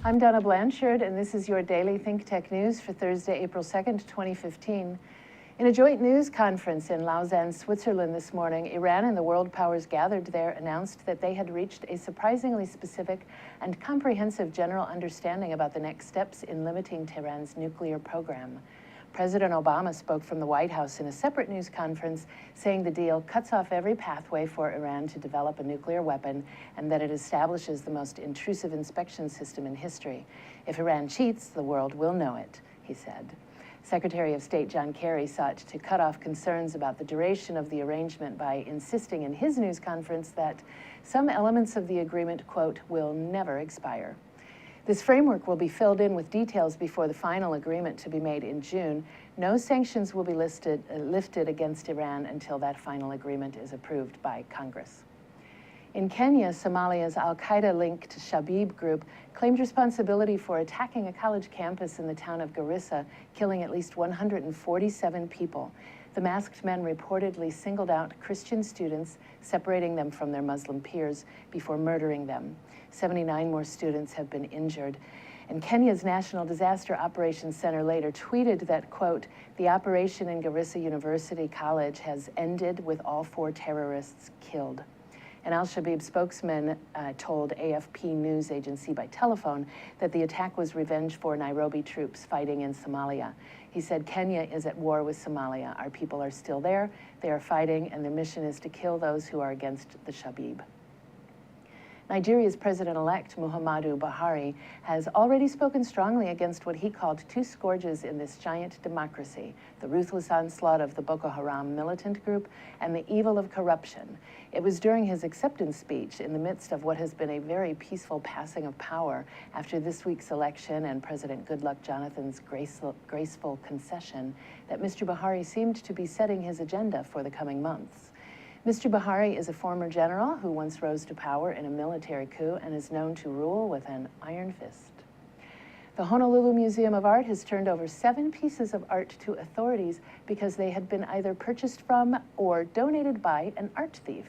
I'm Donna Blanchard, and this is your daily ThinkTech news for Thursday, April 2nd, 2015. In a joint news conference in Lausanne, Switzerland this morning, Iran and the world powers gathered there announced that they had reached a surprisingly specific and comprehensive general understanding about the next steps in limiting Tehran's nuclear program. President Obama spoke from the White House in a separate news conference, saying the deal cuts off every pathway for Iran to develop a nuclear weapon and that it establishes the most intrusive inspection system in history. If Iran cheats, the world will know it, he said. Secretary of State John Kerry sought to cut off concerns about the duration of the arrangement by insisting in his news conference that some elements of the agreement, quote, will never expire. This framework will be filled in with details before the final agreement to be made in June. No sanctions will be lifted against Iran until that final agreement is approved by Congress. In Kenya, Somalia's al-Qaeda-linked Shabib group claimed responsibility for attacking a college campus in the town of Garissa, killing at least 147 people. The masked men reportedly singled out Christian students, separating them from their Muslim peers before murdering them. 79 more students have been injured. And Kenya's National Disaster Operations Center later tweeted that, quote, the operation in Garissa University College has ended with all 4 terrorists killed. An al-Shabaab spokesman told AFP news agency by telephone that the attack was revenge for Nairobi troops fighting in Somalia. He said, Kenya is at war with Somalia. Our people are still there, they are fighting, and their mission is to kill those who are against the Shabib. Nigeria's president-elect Muhammadu Buhari has already spoken strongly against what he called 2 scourges in this giant democracy, the ruthless onslaught of the Boko Haram militant group and the evil of corruption. It was during his acceptance speech in the midst of what has been a very peaceful passing of power after this week's election and President Goodluck Jonathan's graceful concession that Mr. Buhari seemed to be setting his agenda for the coming months. Mr. Buhari is a former general who once rose to power in a military coup and is known to rule with an iron fist. The Honolulu Museum of Art has turned over 7 pieces of art to authorities because they had been either purchased from or donated by an art thief.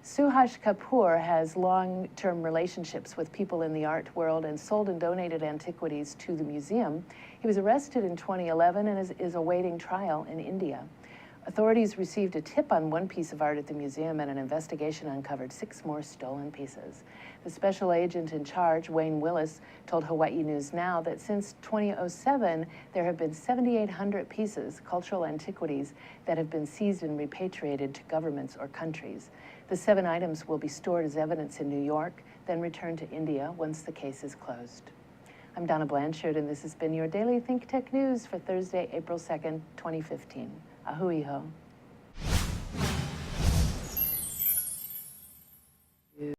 Suhash Kapoor has long-term relationships with people in the art world and sold and donated antiquities to the museum. He was arrested in 2011 and is awaiting trial in India. Authorities received a tip on 1 piece of art at the museum, and an investigation uncovered 6 more stolen pieces. The special agent in charge, Wayne Willis, told Hawaii News Now that since 2007, there have been 7,800 pieces, cultural antiquities, that have been seized and repatriated to governments or countries. The 7 items will be stored as evidence in New York, then returned to India once the case is closed. I'm Donna Blanchard, and this has been your daily ThinkTech news for Thursday, April 2nd, 2015. Ahui ho.